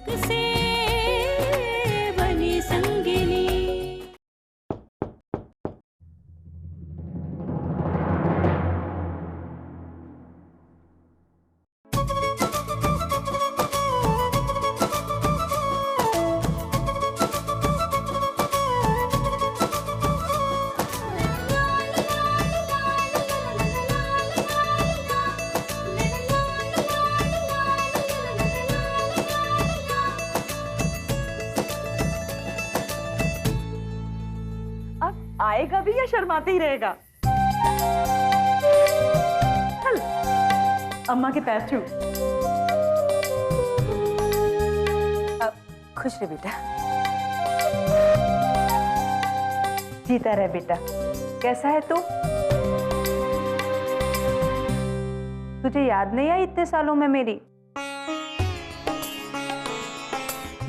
से बनी संगिनी। आएगा भी या शर्माते ही रहेगा? चल अम्मा के पैर छू। खुश रहे बेटा। जीता रहे बेटा। कैसा है तू? तुझे याद नहीं आई इतने सालों में मेरी?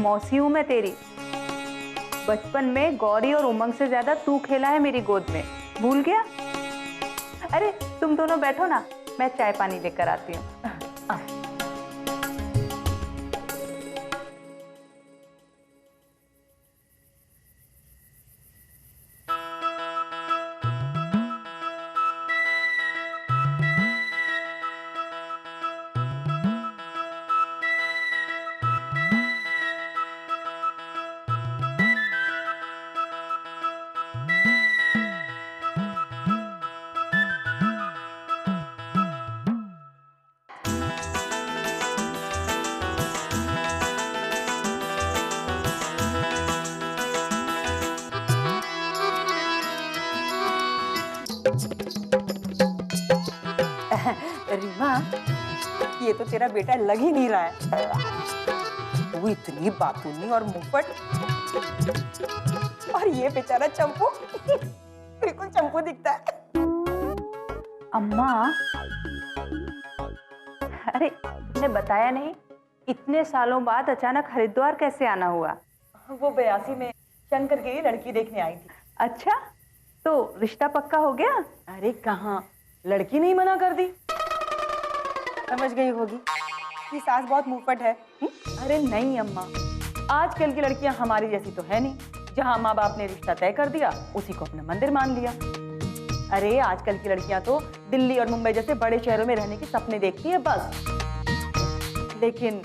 मौसी हूं मैं तेरी। बचपन में गौरी और उमंग से ज्यादा तू खेला है मेरी गोद में, भूल गया? अरे तुम दोनों बैठो ना, मैं चाय पानी लेकर आती हूँ। रीमा, ये तो तेरा बेटा लग ही नहीं रहा है। तू इतनी बातूनी और मुंहफट, और ये बेचारा चंपू बिल्कुल चंपू दिखता है। अम्मा, अरे तुमने बताया नहीं, इतने सालों बाद अचानक हरिद्वार कैसे आना हुआ? वो 82 में शंकर की लड़की देखने आई थी। अच्छा, तो रिश्ता पक्का हो गया? अरे कहाँ, लड़की नहीं मना कर दी। समझ गई होगी कि सास बहुत मुंहफट है। अरे नहीं अम्मा, आजकल की लड़कियां हमारी जैसी तो है नहीं, जहां माँ बाप ने रिश्ता तय कर दिया उसी को अपना मंदिर मान लिया। अरे आजकल की लड़कियां तो दिल्ली और मुंबई जैसे बड़े शहरों में रहने के सपने देखती है बस। लेकिन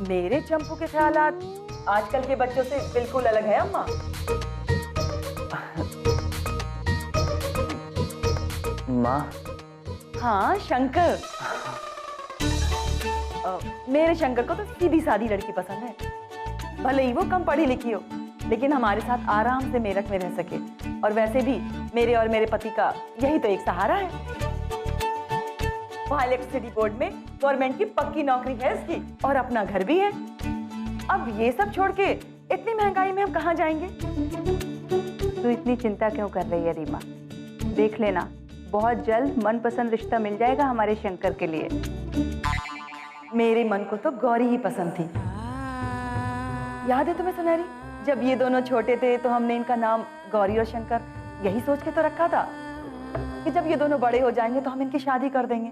मेरे चंपू के ख्यालात आजकल के बच्चों से बिल्कुल अलग है अम्मा। माँ। हाँ शंकर, मेरे शंकर को तो सीधी सादी लड़की पसंद है। भले ही वो कम पढ़ी लिखी हो, लेकिन हमारे साथ आराम से मेरठ में रह सके। और वैसे भी मेरे और मेरे पति का यही तो एक सहारा है। वहाँ इलेक्ट्रिसिटी बोर्ड में गवर्नमेंट की पक्की नौकरी है इसकी, और अपना घर भी है। अब ये सब छोड़ के इतनी महंगाई में हम कहाँ जाएंगे? तू इतनी चिंता क्यों कर रही है रीमा? देख लेना, बहुत जल्द मनपसंद रिश्ता मिल जाएगा हमारे शंकर के लिए। मेरे मन को तो गौरी ही पसंद थी। याद है तुम्हें सुनहरी, जब ये दोनों छोटे थे तो हमने इनका नाम गौरी और शंकर यही सोच के तो रखा था कि जब ये दोनों बड़े हो जाएंगे तो हम इनकी शादी कर देंगे।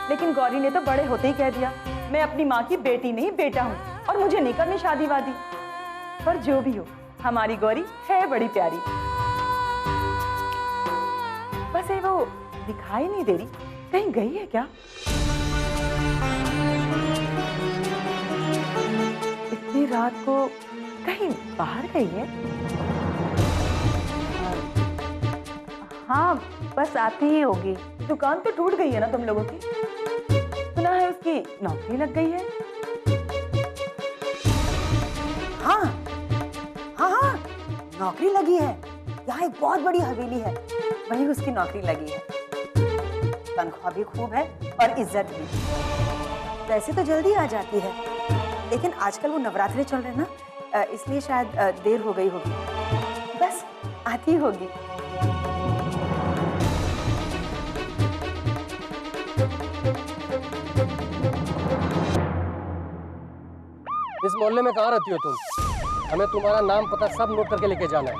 लेकिन गौरी ने तो बड़े होते ही कह दिया, मैं अपनी माँ की बेटी नहीं बेटा हूँ और मुझे नहीं करनी शादी वादी। पर जो भी हो, हमारी गौरी है बड़ी प्यारी। बस ये वो दिखाई नहीं दे रही, कहीं गई है क्या? इतनी रात को कहीं बाहर गई है? हाँ, बस आती ही होगी। दुकान तो टूट गई है ना तुम लोगों की? सुना है उसकी नौकरी लग गई है। हाँ हाँ हाँ, नौकरी लगी है। यहाँ एक बहुत बड़ी हवेली है, वहीं उसकी नौकरी लगी है। तनख्वाह भी खूब है और इज्जत भी। वैसे तो जल्दी आ जाती है, लेकिन आजकल वो नवरात्रे चल रहे हैं ना, इसलिए शायद देर हो गई होगी। बस आती होगी। इस मोहल्ले में कहाँ रहती हो तुम? हमें तुम्हारा नाम पता सब नोट करके लेके जाना है।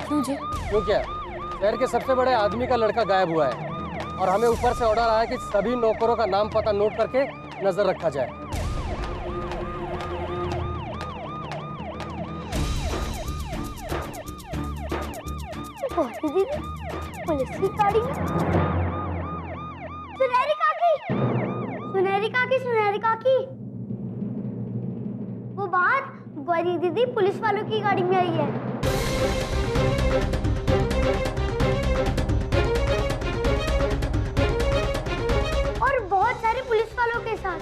क्यों जी? क्यों क्या? शहर के सबसे बड़े आदमी का लड़का गायब हुआ है और हमें ऊपर से ऑर्डर आया कि सभी नौकरों का नाम पता नोट करके नजर रखा जाए। दीदी पुलिस की गाड़ी में सुनहरी काकी, सुनहरी काकी, सुनहरी काकी, वो बाहर गौरी दीदी पुलिस वालों की गाड़ी में आई है। और बहुत सारे पुलिस वालों के साथ।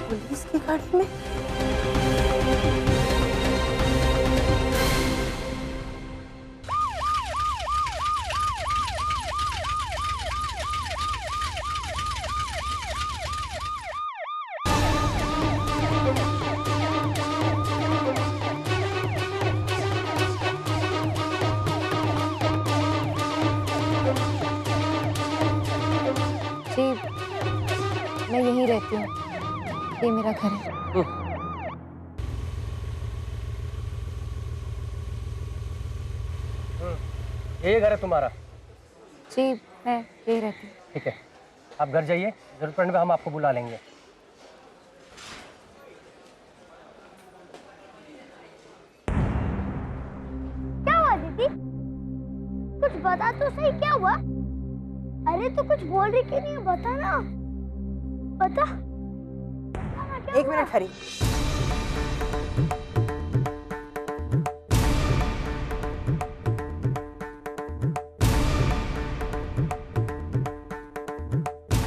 पुलिस की गाड़ी में? जी, मैं यहीं रहती हूँ, ये मेरा घर है। ये घर है तुम्हारा? जी, मैं यहीं रहती हूँ। ठीक है, आप घर जाइए, जरूरत पड़ने पे हम आपको बुला लेंगे। क्या हुआ दीदी? कुछ बता तो सही, क्या हुआ? अरे तो कुछ बोल रही क्यों नहीं है? बता ना, बता। एक मिनट हरी।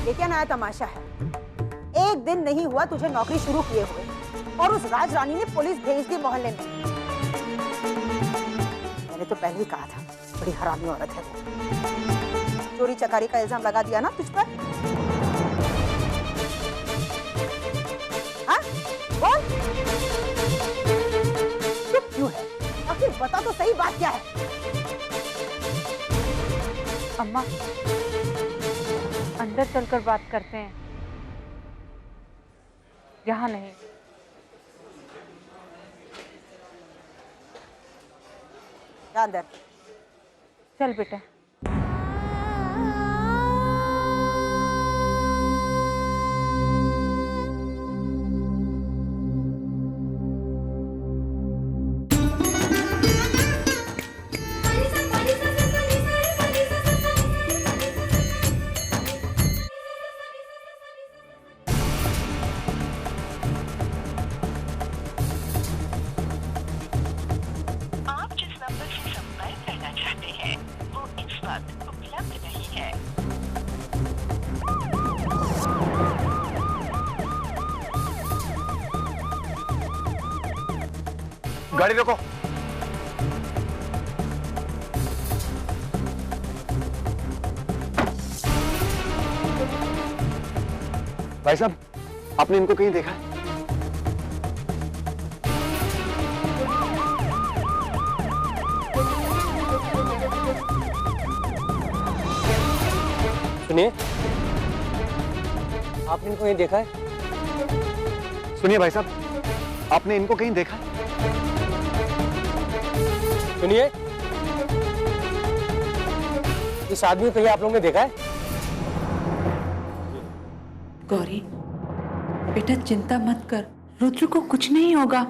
ये क्या नया तमाशा है? एक दिन नहीं हुआ तुझे नौकरी शुरू किए हुए और उस राज रानी ने पुलिस भेज दी मोहल्ले में। मैंने तो पहले ही कहा था, बड़ी हरामी औरत है वो। चोरी चकारी का इल्जाम लगा दिया ना तुझ पर। हाँ? बोल। चुप क्यों है? आखिर बता तो सही, बात क्या है? अम्मा, अंदर चलकर बात करते हैं, यहाँ नहीं। जा अंदर। चल बेटा। आप जिस नंबर से संपर्क करना चाहते हैं वो इस वक्त उपलब्ध नहीं है। गाड़ी रोको। भाई साहब, आपने इनको कहीं देखा है? सुनिए, आपने इनको कहीं देखा है? सुनिए भाई साहब, आपने इनको कहीं देखा है? सुनिए, इस आदमी को कहीं आप लोगों ने देखा है? गौरी, बेटा चिंता मत कर, रुद्र को कुछ नहीं होगा।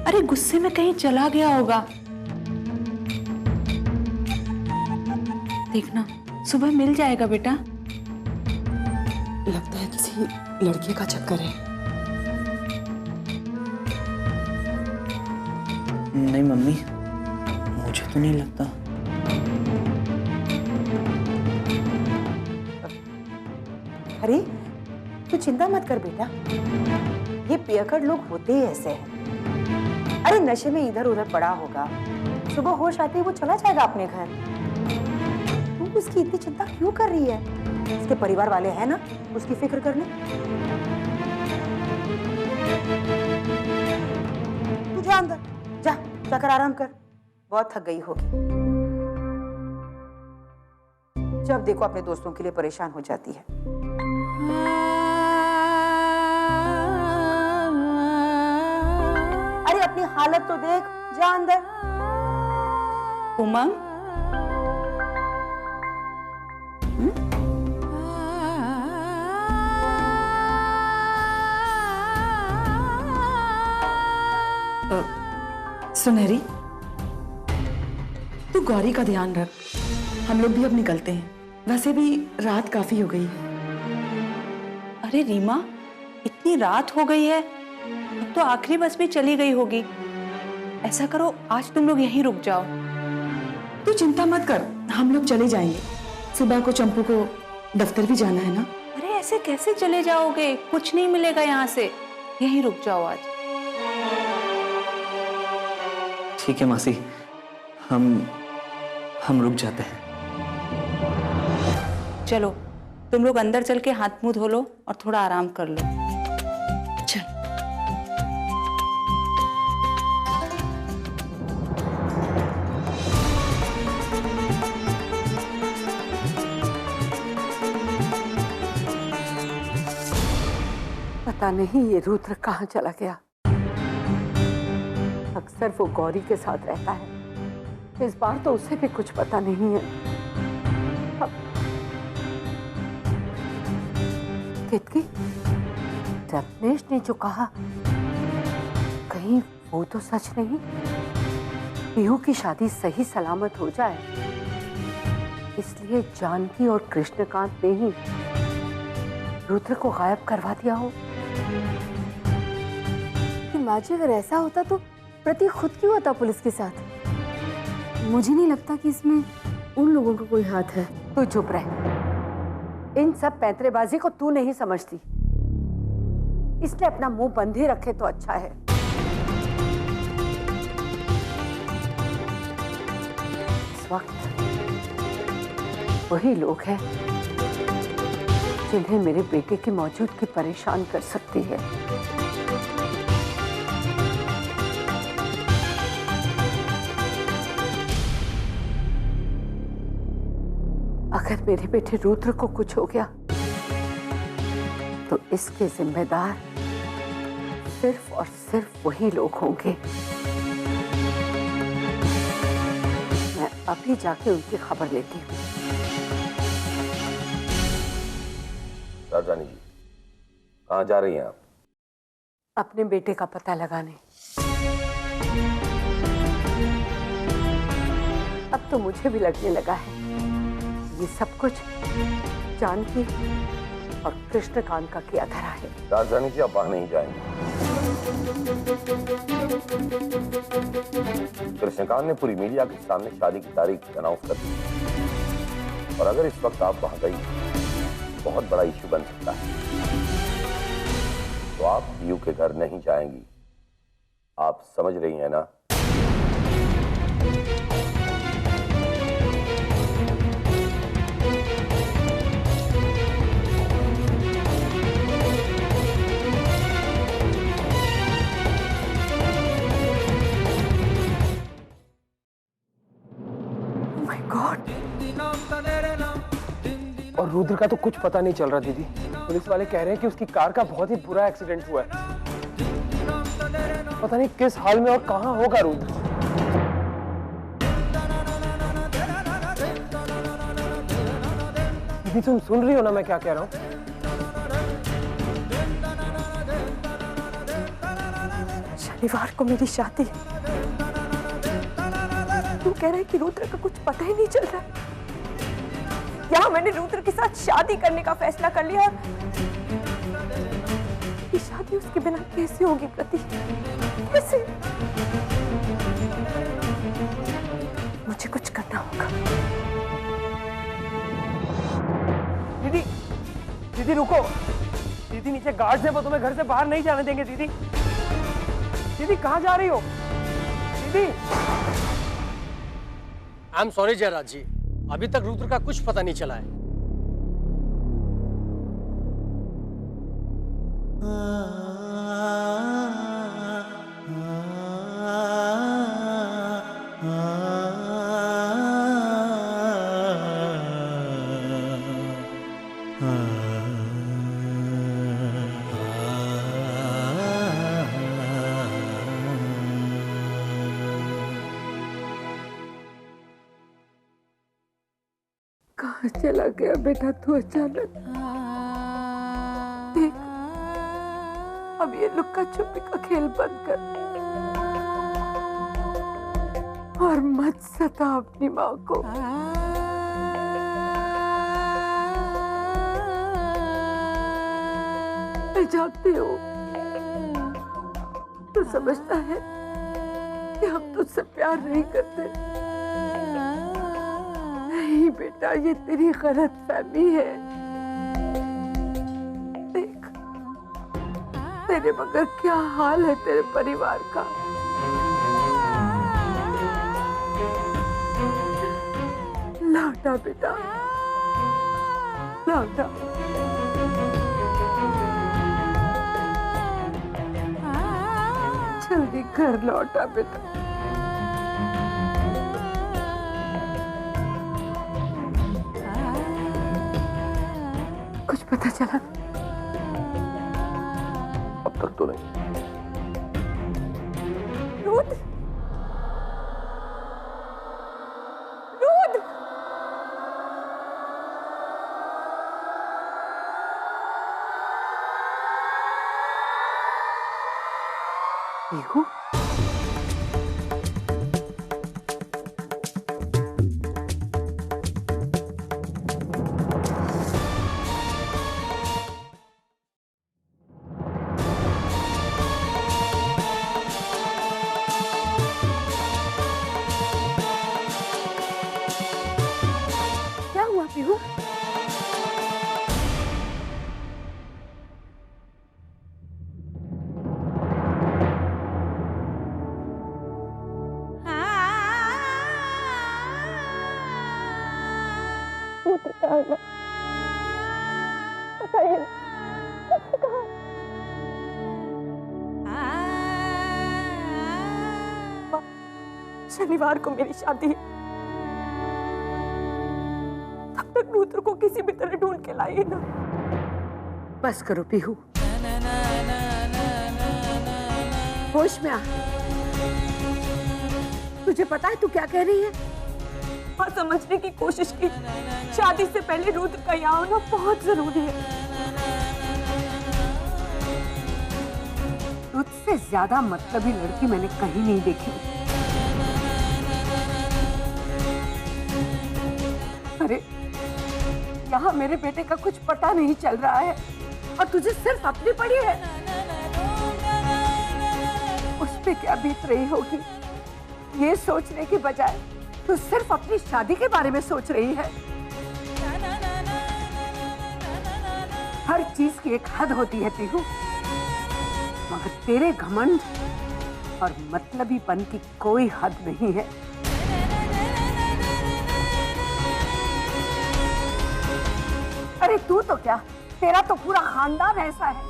अरे गुस्से में कहीं चला गया होगा। देखना, सुबह मिल जाएगा बेटा। लगता है किसी लड़के का चक्कर है। नहीं मम्मी, मुझे तो नहीं लगता। अरे तू चिंता मत कर बेटा, ये पियक्कड़ लोग होते ही ऐसे हैं। अरे नशे में इधर उधर पड़ा होगा, सुबह होश आते ही वो चला जाएगा अपने घर। तू उसकी इतनी चिंता क्यों कर रही है? उसके परिवार वाले हैं ना, उसकी फिक्र करने। तू जा अंदर, जा जाकर आराम कर, बहुत थक गई होगी। जब देखो अपने दोस्तों के लिए परेशान हो जाती है। अरे हालत तो देख, जा अंदर। उमंग, सुनहरी, तू गौरी का ध्यान रख। हम लोग भी अब निकलते हैं, वैसे भी रात काफी हो गई है। अरे रीमा, इतनी रात हो गई है, अब तो आखिरी बस भी चली गई होगी। ऐसा करो, आज तुम लोग यहीं रुक जाओ। तू चिंता मत कर, हम लोग चले जाएंगे। सुबह को चंपू को दफ्तर भी जाना है ना। अरे ऐसे कैसे चले जाओगे, कुछ नहीं मिलेगा यहाँ से। यहीं रुक जाओ आज। ठीक है मासी, हम रुक जाते हैं। चलो, तुम लोग अंदर चल के हाथ मुंह धो लो और थोड़ा आराम कर लो। चल। पता नहीं ये रुद्र कहाँ चला गया। अक्सर वो गौरी के साथ रहता है, इस बार तो उसे भी कुछ पता नहीं है। केतकी, रत्नेश ने जो कहा, कहीं वो तो सच नहीं? पीहू की शादी सही सलामत हो जाए, इसलिए जानकी और कृष्णकांत ने ही रुद्र को गायब करवा दिया हो। माँ जी, अगर ऐसा होता तो प्रतीक खुद क्यों होता पुलिस के साथ? मुझे नहीं लगता कि इसमें उन लोगों का कोई हाथ है। तू चुप रह। इन सब पैंतरेबाजी को तू नहीं समझती, इसलिए अपना मुंह बंद ही रखे तो अच्छा है। इस वक्त वही लोग हैं जिन्हें मेरे बेटे की मौजूदगी परेशान कर सकती है। अगर मेरे बेटे रुद्र को कुछ हो गया तो इसके जिम्मेदार सिर्फ और सिर्फ वही लोग होंगे। मैं अभी जाके उनकी खबर लेती हूँ। राजानी जी, कहाँ जा रही हैं आप? अपने बेटे का पता लगाने। अब तो मुझे भी लगने लगा है ये सब कुछ जानकी और कृष्णकांत का किया धरा है। राजधानी जी, आप वहां नहीं जाएंगे। कृष्णकांत ने पूरी मीडिया के सामने शादी की तारीख अनाउंस कर दी, और अगर इस वक्त आप वहां गई बहुत बड़ा इश्यू बन सकता है। तो आप पीयू के घर नहीं जाएंगी, आप समझ रही हैं ना? और रुद्र का तो कुछ पता नहीं चल रहा दीदी। पुलिस वाले कह रहे हैं कि उसकी कार का बहुत ही बुरा एक्सीडेंट हुआ है। पता नहीं किस हाल में और कहां होगा रुद्र। दीदी, तुम सुन रही हो ना मैं क्या कह रहा हूं? शनिवार को मेरी शादी, तू कह रहा है कि रुद्र का कुछ पता ही नहीं चल रहा है। यहाँ मैंने रुद्र के साथ शादी करने का फैसला कर लिया, ये शादी उसके बिना कैसे होगी प्रतीक? कैसे? मुझे कुछ करना होगा। दीदी, दीदी रुको। दीदी, नीचे गार्ड्स हैं, वो तुम्हें घर से बाहर नहीं जाने देंगे। दीदी, दीदी कहाँ जा रही हो? दीदी। आई एम सॉरी जयराज जी, अभी तक रुद्र का कुछ पता नहीं चला है। चला गया बेटा तू अचानक। देख, अब ये लुक्का छुपी का खेल बंद कर और मत सता अपनी माँ को। मैं जानती हूँ तू समझता है कि हम तुझसे प्यार नहीं करते। नहीं बेटा, ये तेरी गलतफहमी है। देख, तेरे मगर क्या हाल है तेरे परिवार का। लौटा बेटा, लौटा। जल्दी घर लौटा बेटा। कुछ पता चला? अब तक तो नहीं। रुद्र, रुद्र, पीहू, क्या हुआ पीहू? शनिवार को मेरी शादी है। तब तक रुद्र को किसी भी तरह ढूंढ के लाइए ना। बस करो पीहू, होश में आ। तुझे पता है तू क्या कह रही है? हाँ, समझने की कोशिश की। शादी से पहले रुद्र का यहाँ होना बहुत जरूरी है। तुझसे ज्यादा मतलबी लड़की मैंने कहीं नहीं देखी। अरे यहाँ मेरे बेटे का कुछ पता नहीं चल रहा है और तुझे सिर्फ अपनी पड़ी है। उस पे क्या बीत रही होगी ये सोचने की बजाय तू सिर्फ अपनी शादी के बारे में सोच रही है। हर चीज की एक हद होती है पीहू, मगर तेरे घमंड और मतलबीपन की कोई हद नहीं है। अरे तू तो क्या, तेरा तो पूरा खानदान ऐसा है।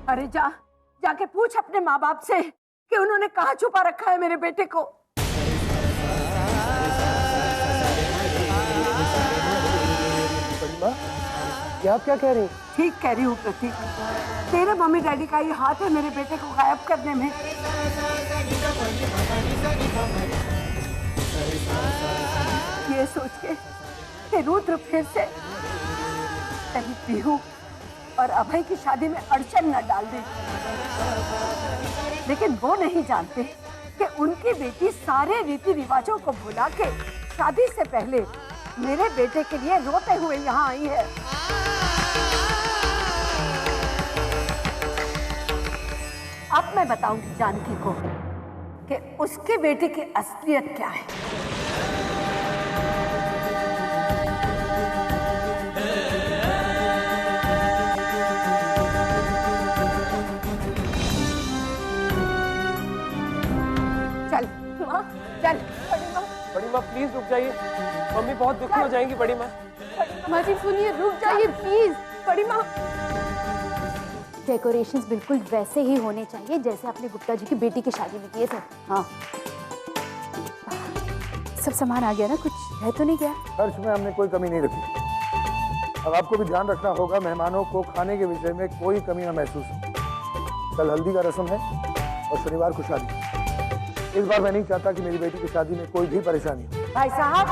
अरे जाके पूछ अपने माँ बाप से कि उन्होंने कहाँ छुपा रखा है मेरे बेटे को। ये आप क्या कह रही हैं? ठीक कह रही हूँ प्रतीक, तेरे मम्मी डैडी का ये हाथ है मेरे बेटे को गायब करने में। ये सोच के कि रुद्र फिर से कहीं पीहू और अभय की शादी में अड़चन न डाल दे, लेकिन वो नहीं जानते कि उनकी बेटी सारे रीति रिवाजों को भुला के शादी से पहले मेरे बेटे के लिए रोते हुए यहाँ आई है। अब मैं बताऊंगी जानकी को कि उसके बेटे की असलियत क्या है। चल माँ, चल। बड़ी माँ प्लीज रुक जाइए, मम्मी बहुत दुखी हो जाएंगी। बड़ी माँ, माँ जी सुनिए, रुक जाइए प्लीज। बड़ी माँ, डेकोरेशंस बिल्कुल वैसे ही होने चाहिए जैसे आपने गुप्ता जी की बेटी की शादी में किए थे। हाँ, सब सामान आ गया ना, कुछ रह तो नहीं गया? खर्च में हमने कोई कमी नहीं रखी। अब आपको भी ध्यान रखना होगा, मेहमानों को खाने के विषय में कोई कमी ना महसूस हो। कल हल्दी का रस्म है और शनिवार को शादी। इस बार मैं नहीं चाहता कि मेरी बेटी की शादी में कोई भी परेशानी हो। भाई साहब,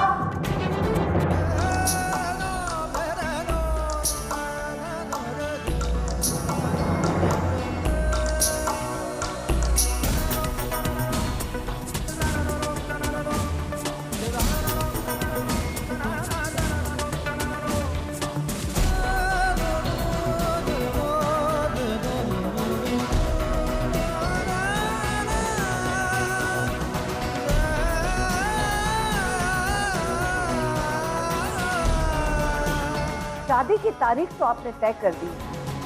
शादी की तारीख तो आपने तय कर दी,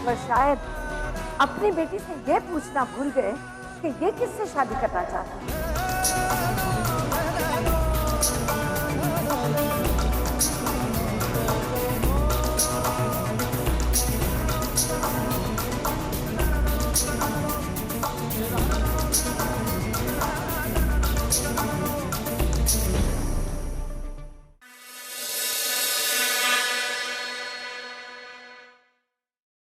पर शायद अपनी बेटी से ये पूछना भूल गए कि ये किससे शादी करना चाहती है।